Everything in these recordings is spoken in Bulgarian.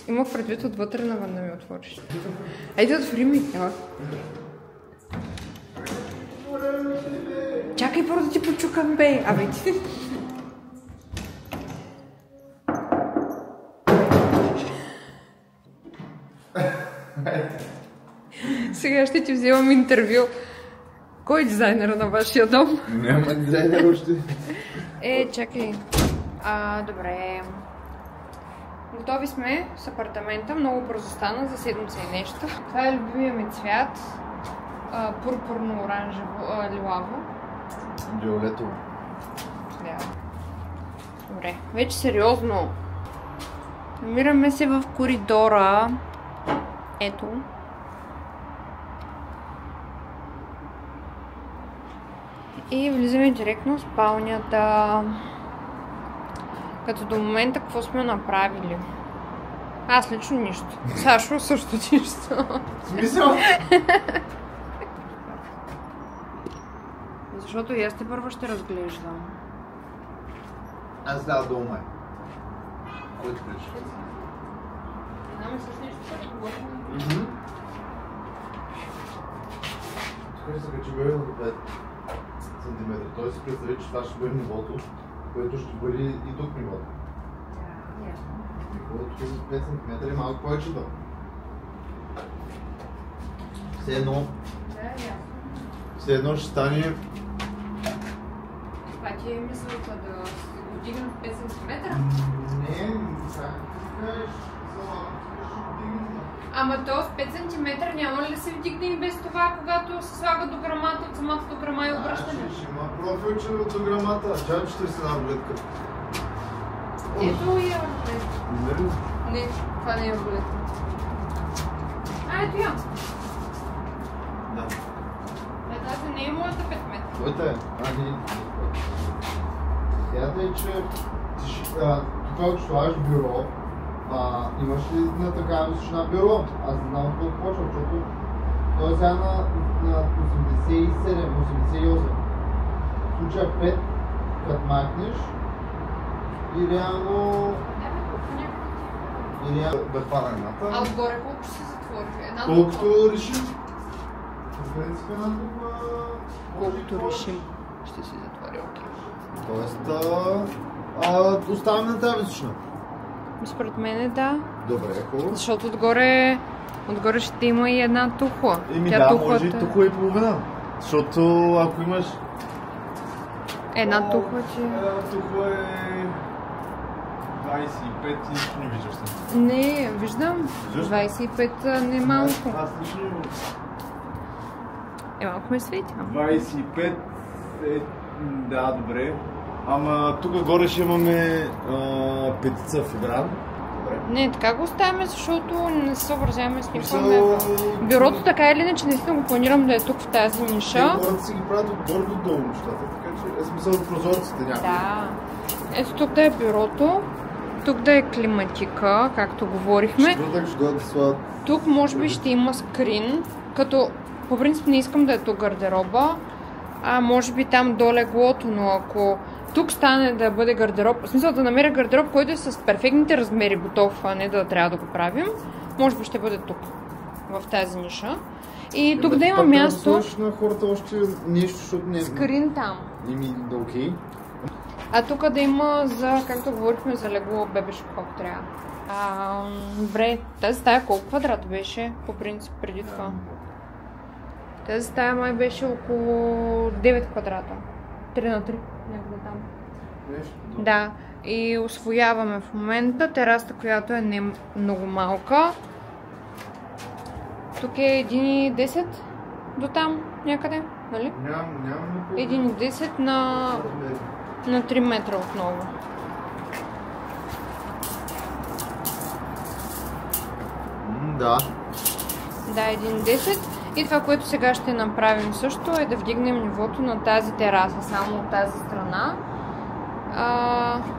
Имах предвид отвътре навън да ми отвориш. Айде, отвори ми. Ела. Чакай първо да ти почукам, бе. Абе ти. Сега ще ти вземам интервю. Кой е дизайнера на вашия дом? Няма дизайнер още. Чакай. Добре. Готови сме с апартамента. Много бързо стана, за седмица и нещо. Това е любимия ми цвят. Пурпурно-оранжево, лилаво. Виолетово. Да. Добре, вече сериозно. Намираме се в коридора. Ето. И влизаме директно в спалнята. Като до момента какво сме направили? Аз лично нищо. Сашо също нищо. Смисъл? Защото и аз те първо ще разглеждам. Аз дава до май. Кой ти пречи? Знаме с нещо, ще говорим. Той се качи горе на 5 см. Той си представи, че това ще бъде нивото, което ще бъде и тук нивото. Да, ясно. Нивото тук за 5 см е малко повече долу. Все едно. Да, ясно. Все едно ще стане... Това ти е мисълта да се вдигнем 5 см? Не, как кажеш? Ама то с 5 см няма ли да се вдигне и без това, когато се слага до грамата, от самата до грама и обръщане? Ще има профилче до грамата. Чай, ще си една рулетка. Ето и е рулетка. Не, това не е рулетка. Ето я. Да. Тази не е моята 5 метра. Твоята е? Не. Идеята е, че тук слагаш бюро, имаш ли на такава височина бюро? Аз не знам откъде почва, защото той е сега на 87-88. В случая 5, като махнеш и реално... да хвана едната. А отгоре колко ще се затвори? Колкото решим. В принцип една тук... Колкото решим, ще си затвори, окей. Тоест, оставаме на тази височина. Според мен да. Добре, хубаво. Защото отгоре ще има и една тухла. Може и тухла и половина. Защото ако имаш... Една тухла ти... Една тухла е... 25 и нищо не виждаш там. Не, виждам. 25 не е малко. Аз лично... Малко ме свети. 25 е... Да, добре. Ама тук горе ще имаме петица фибран. Не, така го оставяме, защото не се съобразяваме с никакво. Бюрото така или иначе наистина го планирам да е тук в тази ниша. Хората си ги правят отгоре до долу нещата, така че е смисъл от прозорците някакви. Да. Ето тук да е бюрото, тук да е климатика, както говорихме. Тук може би ще има скрин, като по принцип не искам да е тук гардероба, а може би там до леглото, но ако тук стане да бъде гардероб, в смисъл да намеря гардероб, който е с перфектните размери готов, а не да трябва да го правим, може би ще бъде тук, в тази ниша. И тук да има място... Да сложиш на хората още нещо, защото не е... Скрин там. Окей. А тук да има за, както говорихме, за легло бебешко, колко трябва. Добре, тази стая колко квадрата беше, по принцип, преди това? Тази стая май беше около 9 квадрата. 3 на 3, някъде там. Да, и усвояваме в момента тераста, която е не много малка. Тук е 1,10 до там някъде, нали? Няма. 1,10 на 3 метра отново. Да. Да, 1,10. И това, което сега ще направим също е да вдигнем нивото на тази тераса, само от тази страна.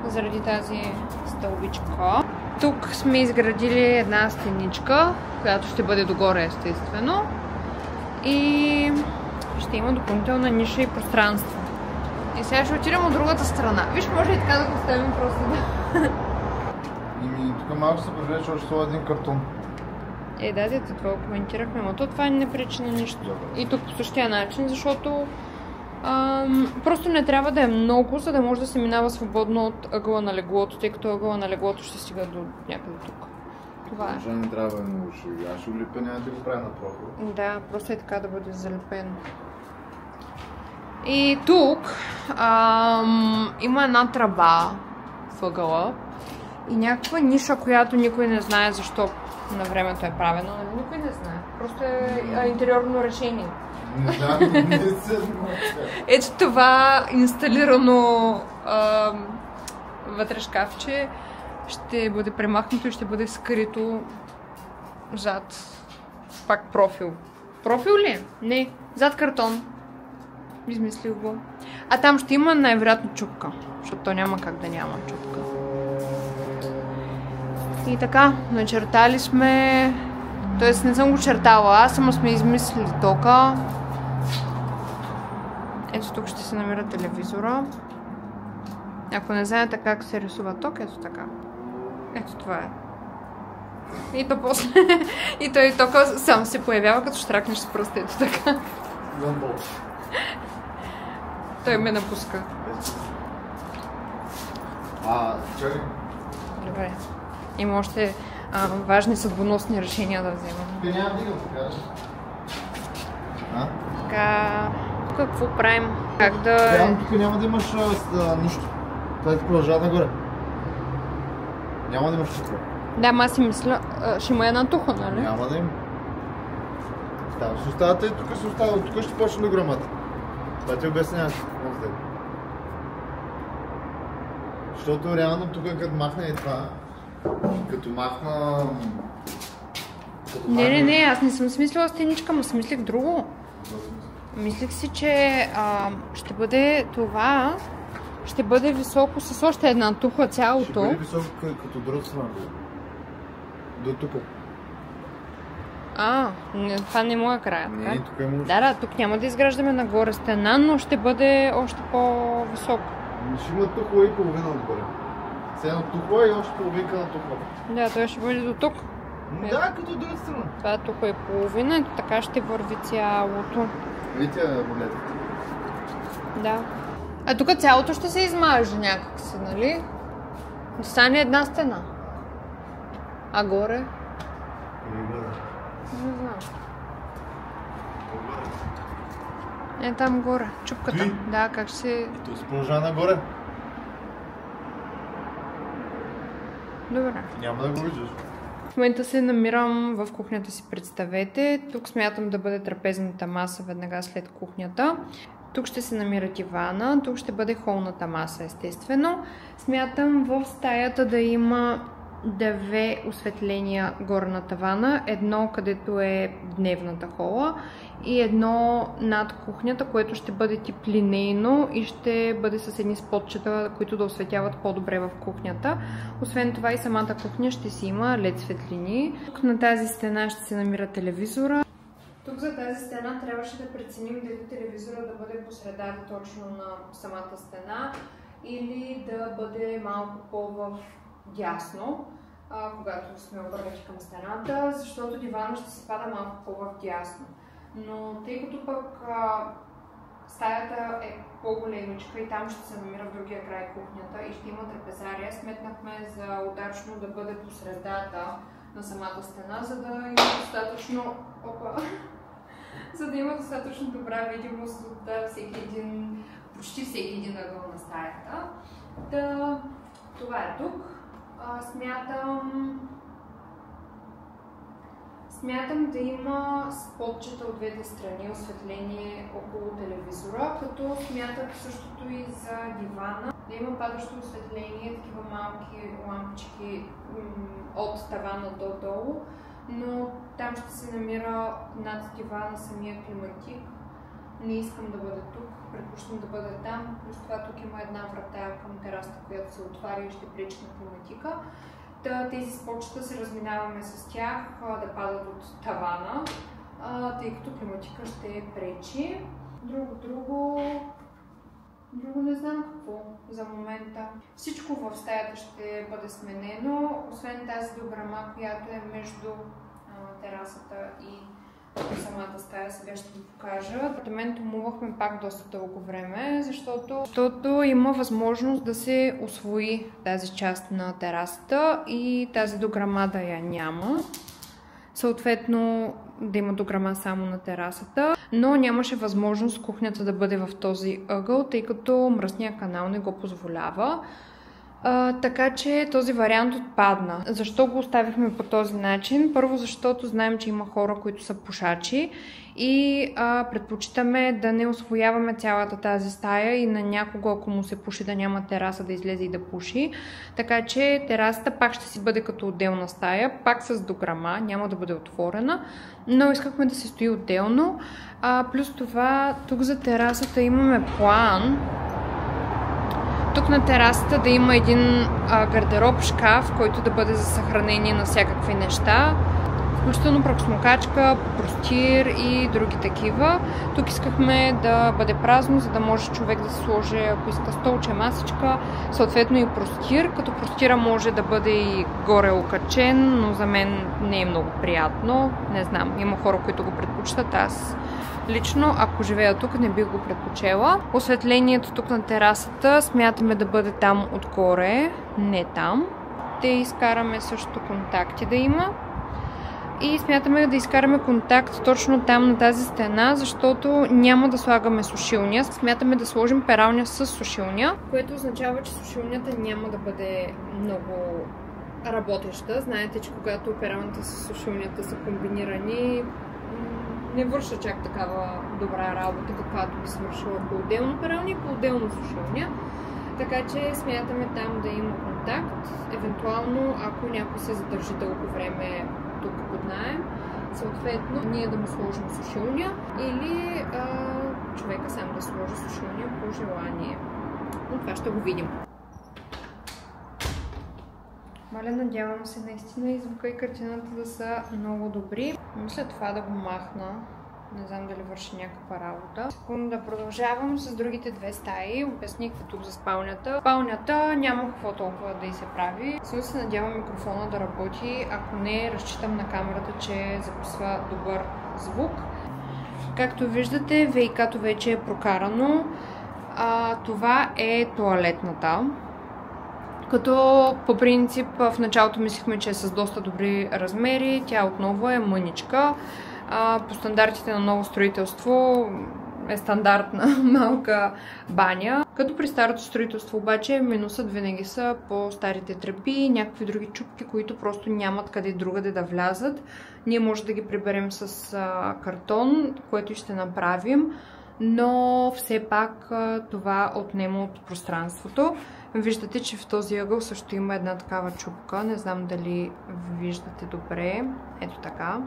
Заради тази стълбичка. Тук сме изградили една стеничка, която ще бъде догоре естествено. И ще има допълнителна ниша и пространство. И сега ще отидем от другата страна. Виж, може и така да го оставим просто да... Тук преди малко се пожалее, че още един картон. Да, това го коментирахме, но това не пречи на нищо. И тук по същия начин, защото просто не трябва да е много, за да може да се минава свободно от ъгъла на леглото, тъй като ъгъла на леглото ще стига до някъде тук. Това е. Не трябва да е много широко. Аз ще го липя, няма да го правя на профил. Да, просто е така да бъде залепено. И тук има една тръба в ъгъла и някаква ниша, която никой не знае защо на времето е правено. Никой не знае. Просто е интериорно решение. Не знам, не съм. Ето това инсталирано вътре шкафче ще бъде премахнато и ще бъде скрито зад пак профил. Профил ли е? Не. Зад картон. Измислил го. А там ще има най-вероятно чупка, защото то няма как да няма чупка. И така, начертали сме... Тоест не съм го чертала аз, ама сме измислили тока. Ето тук ще се намира телевизора. Ако не знаете как се рисува ток, ето така. Ето това е. И то после... и той тока сам се появява, като штракнеш с пръста, ето така. Той ме напуска. Чакай. Добре. Има още важни съдбоносни решения да вземам. Тук няма да така. Така... Какво правим? Как да... Реално тук няма да имаш нищо. Това продължава нагоре. Няма да имаш тук. Да, ама аз си мисля, ще има една туха, нали? Няма да има. Там ще оставате и тук ще остава. Тук ще почне до грамата. Това ти обясняваш. Защото реално тук като махна и това, като махна... Не, аз не съм смислила стеничка, но смислих друго. Мислих си, че ще бъде това, ще бъде високо с още една туха цялото. Ще бъде високо като друг страна. До тук. Това не е моя края. Не, тук е може. Да, тук няма да изграждаме нагоре стена, но ще бъде още по-високо. Ще има тухла и половина отгоре. Сега тухла и още половинка на тухла. Да, той ще бъде до тук. Да, като от друга страна. Това е тухла и половина, така ще върви цялото. Видите рулетата? Да. А тук цялото ще се измаже някакси, нали? Да стане една стена. А горе? Не знам. Там горе, чупката. Да, как ще се... То се продължава нагоре. Добре. Няма да го виждаш. В момента се намирам в кухнята си, представете. Тук смятам да бъде трапезната маса веднага след кухнята. Тук ще се намира дивана, тук ще бъде холната маса, естествено. Смятам в стаята да има две осветления горе на тавана. Едно, където е дневната хола и едно над кухнята, което ще бъде тип линейно и ще бъде с едни спотчета, които да осветяват по-добре в кухнята. Освен това и самата кухня ще си има LED светлини. Тук на тази стена ще се намира телевизора. Тук за тази стена трябваше да преценим дали телевизора да бъде по средата точно на самата стена или да бъде малко по-вдясно, когато сме обърнати към стената, защото дивана ще се пада малко по-вдясно. Но тъй като пък стаята е по-големичка и там ще се намира в другия край кухнята и ще има трапезария, сметнахме за удачно да бъде по средата на самата стена, за да има достатъчно... за да има достатъчно добра видимост от почти всеки един ъгъл на стаята. Това е тук. Смятам да има спотчета от двете страни, осветление около телевизора, като смятам същото и за дивана. Да има падащо осветление, такива малки лампички от тавана до долу, но там ще се намира над дивана самия климатик. Не искам да бъде тук, предпочитам да бъде там. Плюс това тук има една врата към терасата, която се отваря и ще пречи на климатика. Тези спотчета се разминаваме с тях да падат от тавана, тъй като климатика ще пречи. Друго. Друго не знам какво за момента. Всичко в стаята ще бъде сменено, освен тази дограма, която е между терасата и самата стая. Сега ще ви покажа. Апартамент умувахме пак доста дълго време, защото има възможност да се усвои тази част на терасата и тази дограма да я няма. Съответно да има дограма само на терасата, но нямаше възможност кухнята да бъде в този ъгъл, тъй като мръсния канал не го позволява. Така че този вариант отпадна. Защо го оставихме по този начин? Първо, защото знаем, че има хора, които са пушачи и предпочитаме да не усвояваме цялата тази стая и на някого, ако му се пуши, да няма тераса, да излезе и да пуши. Така че терасата пак ще си бъде като отделна стая, пак с дограма, няма да бъде отворена, но искахме да се стои отделно. Плюс това, тук за терасата имаме план. Тук на терасата да има един гардероб, шкаф, който да бъде за съхранение на всякакви неща. Включително прахосмокачка, простир и други такива. Тук искахме да бъде празно, за да може човек да се сложи, ако иска, столче, масичка, съответно и простир. Като простира може да бъде и горе окачен, но за мен не е много приятно. Не знам, има хора, които го предпочитат. Аз лично, ако живея тук, не бих го предпочела. Осветлението тук на терасата смятаме да бъде там отгоре, не там. Те изкараме също контакти да има. И смятаме да изкараме контакт точно там на тази стена, защото няма да слагаме сушилня. Смятаме да сложим пералня с сушилня, което означава, че сушилнята няма да бъде много работеща. Знаете, че когато пералнята с сушилнята са комбинирани, не върша чак такава добра работа, каквато би свършила по-отделно пералня и по-отделно сушилня. Така че смятаме там да има контакт. Евентуално, ако някой се задържи дълго време тук под наем, съответно ние да му сложим сушилня или човека сам да сложи сушилня по желание. Но това ще го видим. Маля, надявам се наистина и звука и картината да са много добри. Мисля това да го махна. Не знам дали върши някаква работа. Секунда, продължавам с другите две стаи. Обяснихте тук за спалнята. Спалнята няма какво толкова да й се прави. Само се надявам микрофона да работи. Ако не, разчитам на камерата, че записва добър звук. Както виждате, ВИК-то вече е прокарано. Това е тоалетната. Като по принцип в началото мислихме, че е с доста добри размери. Тя отново е мъничка. По стандартите на ново строителство е стандартна малка баня. Като при старото строителство обаче минусът винаги са по старите тръби и някакви други чупки, които просто нямат къде другаде да влязат. Ние може да ги приберем с картон, което ще направим, но все пак това отнема от пространството. Виждате, че в този ъгъл също има една такава чупка. Не знам дали виждате добре. Ето така.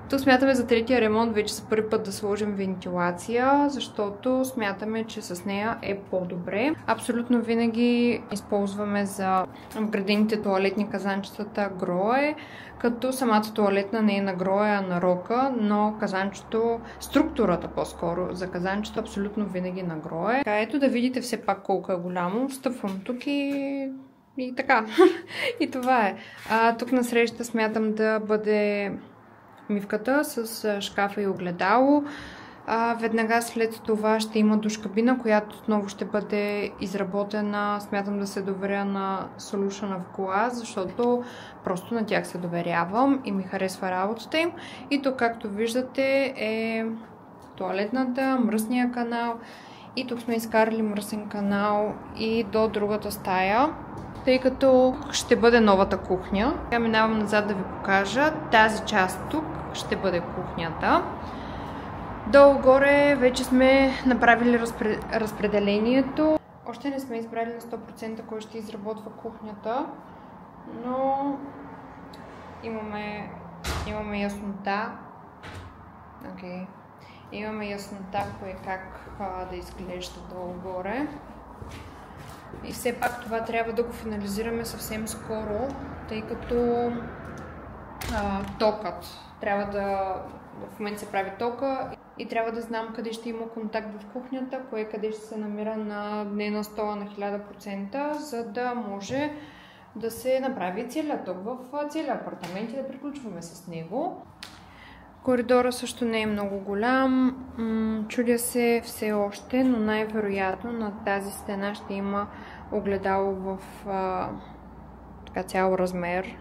Тук смятаме за третия ремонт вече за първи път да сложим вентилация, защото смятаме, че с нея е по-добре. Абсолютно винаги използваме за вградените тоалетни казанчетата грое, като самата тоалетна не е на грое, а на рока, но казанчето, структурата по-скоро за казанчето абсолютно винаги на грое. Ето да видите все пак колко е голямо. Стъпвам тук и така. И това е. Тук насреща смятам да бъде мивката с шкафа и огледало. Веднага след това ще има душкабина, която отново ще бъде изработена. Смятам да се доверя на Solution of Glass, защото просто на тях се доверявам и ми харесва работата им. И тук, както виждате, е тоалетната, мръсния канал. И тук сме изкарали мръсен канал и до другата стая, тъй като ще бъде новата кухня. Сега минавам назад да ви покажа. Тази част тук ще бъде кухнята. Долу-горе вече сме направили разпределението. Още не сме избрали на 100% кой ще изработва кухнята, но имаме яснота. Okay. Имаме яснота кое как да изглежда долу-горе. И все пак това трябва да го финализираме съвсем скоро, тъй като токът трябва да... В момента се прави тока и трябва да знам къде ще има контакт в кухнята, кое къде ще се намира не на стола на 1000%, за да може да се направи целият ток в целия апартамент и да приключваме с него. Коридора също не е много голям. Чудя се все още, но най-вероятно на тази стена ще има огледало в цял размер,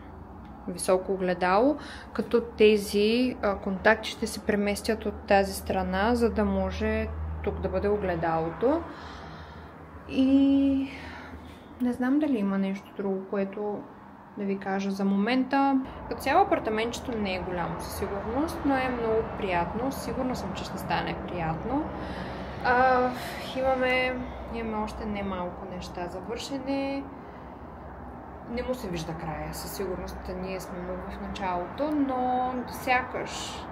високо огледало, като тези контакти ще се преместят от тази страна, за да може тук да бъде огледалото. И не знам дали има нещо друго, което да ви кажа за момента. Като цяло апартаментчето не е голямо със сигурност, но е много приятно. Сигурна съм, че ще стане приятно. Имаме още немалко неща за вършене. Не му се вижда края, със сигурност ние сме много в началото, но сякаш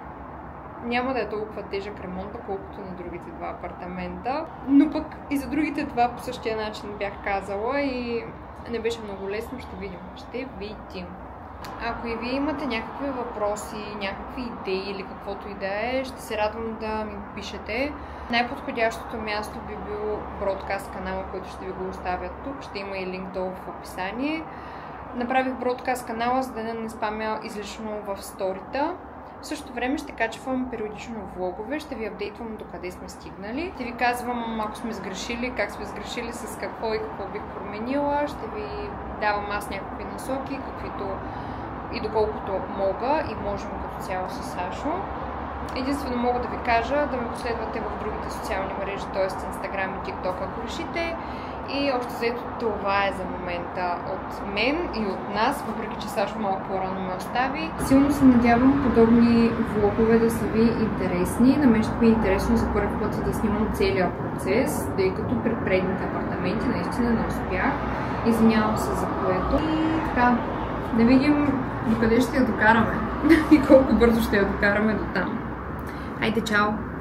няма да е толкова тежък ремонт, колкото на другите два апартамента. Но пък и за другите два по същия начин бях казала и не беше много лесно, ще видим. Ще видим. Ако и вие имате някакви въпроси, някакви идеи или каквото и да е, ще се радвам да ми пишете. Най-подходящото място би бил бродкаст канала, който ще ви го оставя тук. Ще има и линк долу в описание. Направих бродкаст канала, за да не спамя излишно в сторита. В същото време ще качвам периодично влогове, ще ви апдейтвам докъде сме стигнали. Ще ви казвам, ако сме сгрешили, как сме сгрешили, с какво и какво бих променила. Ще ви давам аз някакви насоки, каквито и доколкото мога и можем като цяло с Сашо. Единствено мога да ви кажа да ме последвате в другите социални мрежи, т.е. Instagram и TikTok, ако решите. И още заето това е за момента от мен и от нас, въпреки че Сашо малко по-рано ме остави. Силно се надявам подобни влогове да са ви интересни. На мен ще ми е интересно за първи път да снимам целият процес, тъй като при предните апартаменти наистина не успях. Извинявам се за което. И така, да видим докъде ще я докараме и колко бързо ще я докараме до там. Хайде, чао!